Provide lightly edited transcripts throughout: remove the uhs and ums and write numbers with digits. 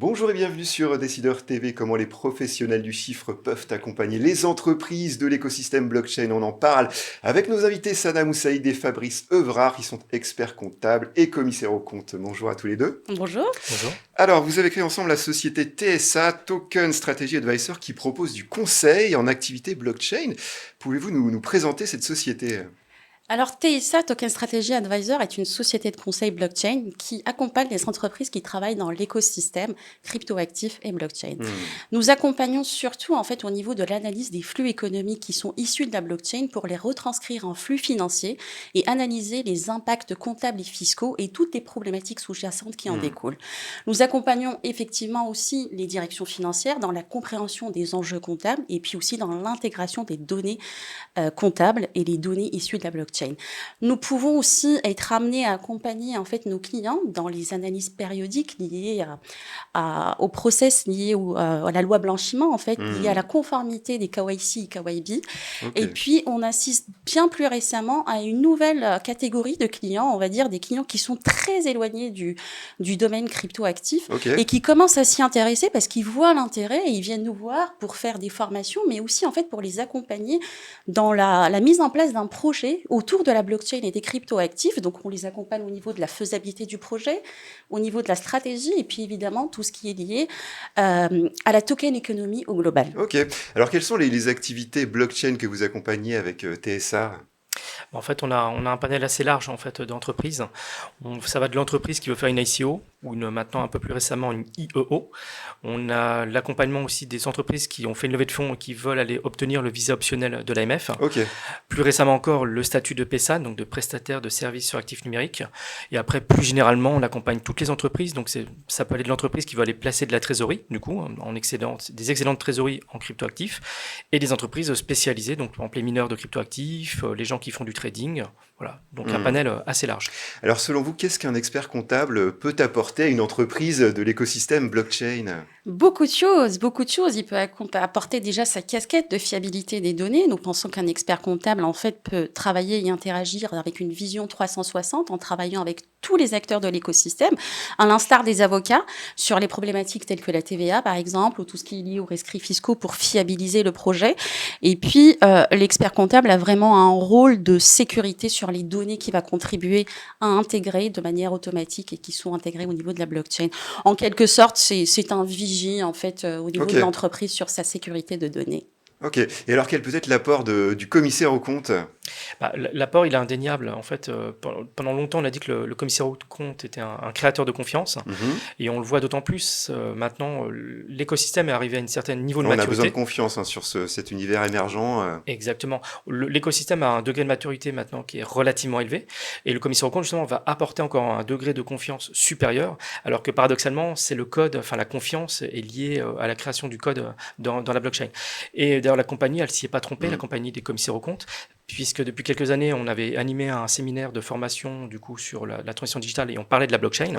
Bonjour et bienvenue sur Décideur TV. Comment les professionnels du chiffre peuvent accompagner les entreprises de l'écosystème blockchain. On en parle avec nos invités Sana Moussaïd et Fabrice Evrard, qui sont experts comptables et commissaires aux comptes. Bonjour à tous les deux. Bonjour. Bonjour. Alors, vous avez créé ensemble la société TSA, Token Strategy Advisor, qui propose du conseil en activité blockchain. Pouvez-vous nous présenter cette société ? Alors, TSA, Token Strategy Advisor, est une société de conseil blockchain qui accompagne les entreprises qui travaillent dans l'écosystème cryptoactif et blockchain. Nous accompagnons surtout, en fait, au niveau de l'analyse des flux économiques qui sont issus de la blockchain pour les retranscrire en flux financiers et analyser les impacts comptables et fiscaux et toutes les problématiques sous-jacentes qui en découlent. Nous accompagnons effectivement aussi les directions financières dans la compréhension des enjeux comptables et puis aussi dans l'intégration des données comptables et les données issues de la blockchain. Nous pouvons aussi être amenés à accompagner en fait nos clients dans les analyses périodiques liées au process lié à la loi blanchiment en fait, lié à la conformité des KYC et KYB. Okay. Et puis on assiste bien plus récemment à une nouvelle catégorie de clients, on va dire des clients qui sont très éloignés du domaine crypto-actif et qui commencent à s'y intéresser parce qu'ils voient l'intérêt et ils viennent nous voir pour faire des formations, mais aussi en fait pour les accompagner dans la mise en place d'un projet autour de la blockchain et des crypto-actifs. Donc, on les accompagne au niveau de la faisabilité du projet, au niveau de la stratégie et puis évidemment tout ce qui est lié à la token économie au global. Ok. Alors, quelles sont les activités blockchain que vous accompagnez avec TSA ? En fait, on a un panel assez large en fait d'entreprises. Ça va de l'entreprise qui veut faire une ICO ou maintenant un peu plus récemment une IEO. On a l'accompagnement aussi des entreprises qui ont fait une levée de fonds et qui veulent aller obtenir le visa optionnel de l'AMF. Okay. Plus récemment encore, le statut de PESAN, donc de prestataire de services sur actifs numériques. Et après, plus généralement, on accompagne toutes les entreprises. Donc ça peut aller de l'entreprise qui veut aller placer de la trésorerie, du coup, des excédents de trésorerie en cryptoactifs, et des entreprises spécialisées, donc par exemple les mineurs de cryptoactifs, les gens qui font du trading. Voilà, donc un panel assez large. Alors selon vous, qu'est-ce qu'un expert comptable peut apporter à une entreprise de l'écosystème blockchain ? Beaucoup de choses. Il peut apporter déjà sa casquette de fiabilité des données. Nous pensons qu'un expert comptable, en fait, peut travailler et interagir avec une vision 360 en travaillant avec tous les acteurs de l'écosystème, à l'instar des avocats, sur les problématiques telles que la TVA, par exemple, ou tout ce qui est lié aux rescrits fiscaux pour fiabiliser le projet. Et puis, l'expert comptable a vraiment un rôle de sécurité sur les données qui va contribuer à intégrer de manière automatique et qui sont intégrées au niveau de la blockchain. En quelque sorte, c'est un vigie, en fait, au niveau de l'entreprise sur sa sécurité de données. Ok. Et alors, quel peut être l'apport du commissaire aux comptes ? L'apport, il est indéniable. En fait, pendant longtemps, on a dit que le commissaire aux comptes était un créateur de confiance. Et on le voit d'autant plus maintenant. L'écosystème est arrivé à un certain niveau de maturité. On a besoin de confiance sur cet univers émergent. Exactement. L'écosystème a un degré de maturité maintenant qui est relativement élevé. Et le commissaire aux comptes, justement, va apporter encore un degré de confiance supérieur. Alors que paradoxalement, c'est le code, enfin la confiance est liée à la création du code dans la blockchain. Et d'ailleurs, la compagnie, elle s'y est pas trompée, la compagnie des commissaires aux comptes, puisque depuis quelques années, on avait animé un séminaire de formation du coup sur la transition digitale et on parlait de la blockchain.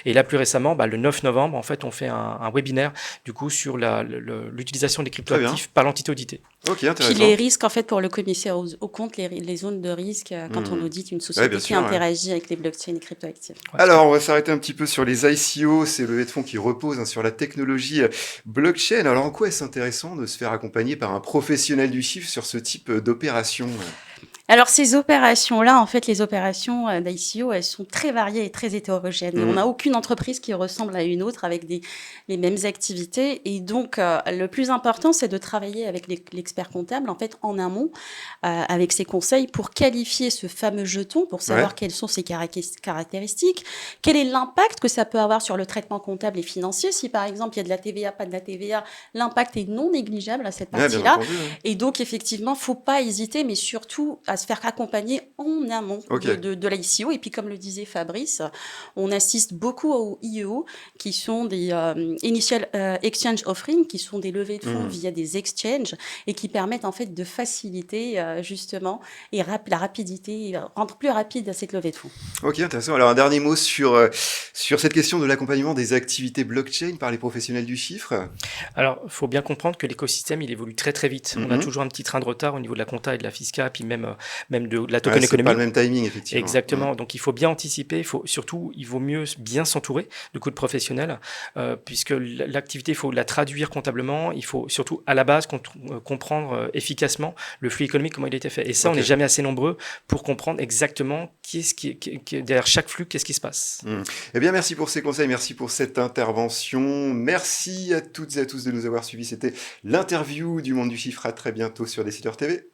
Et là, plus récemment, le 9 novembre, en fait, on fait un webinaire du coup sur l'utilisation des cryptoactifs par l'entité auditée. Ok, intéressant. Puis les risques, en fait, pour le commissaire aux comptes, les zones de risque quand on audite une société qui interagit avec les blockchains et cryptoactifs. Alors, on va s'arrêter un petit peu sur les ICO, ces levées de fonds qui reposent sur la technologie blockchain. Alors, en quoi est-ce intéressant de se faire accompagner par un professionnel du chiffre sur ce type d'opération ? Alors, ces opérations-là, en fait, les opérations d'ICO, elles sont très variées et très hétérogènes. Et on n'a aucune entreprise qui ressemble à une autre avec les mêmes activités. Et donc, le plus important, c'est de travailler avec l'expert comptable, en fait, en amont, avec ses conseils pour qualifier ce fameux jeton, pour savoir quelles sont ses caractéristiques, quel est l'impact que ça peut avoir sur le traitement comptable et financier. Si, par exemple, il y a de la TVA, pas de la TVA, l'impact est non négligeable à cette partie-là. Et donc, effectivement, faut pas hésiter, mais surtout à se faire accompagner en amont de l'ICO. Et puis, comme le disait Fabrice, on assiste beaucoup aux IEO, qui sont des Initial Exchange Offering, qui sont des levées de fonds via des exchanges et qui permettent en fait de faciliter justement et la rapidité, rendre plus rapide cette levée de fonds. Ok, intéressant. Alors, un dernier mot sur cette question de l'accompagnement des activités blockchain par les professionnels du chiffre. Alors, il faut bien comprendre que l'écosystème, il évolue très très vite. On a toujours un petit train de retard au niveau de la compta et de la fisca, puis même même de la token c'est économie. pas le même timing, effectivement. Exactement. Donc, il faut bien anticiper. Il vaut mieux bien s'entourer de coachs professionnels, puisque l'activité, il faut la traduire comptablement. Il faut surtout, à la base, comprendre efficacement le flux économique, comment il a été fait. Et ça, on n'est jamais assez nombreux pour comprendre exactement derrière chaque flux, qu'est-ce qui se passe. Eh bien, merci pour ces conseils, merci pour cette intervention. Merci à toutes et à tous de nous avoir suivis. C'était l'interview du Monde du Chiffre. À très bientôt sur Décideur TV.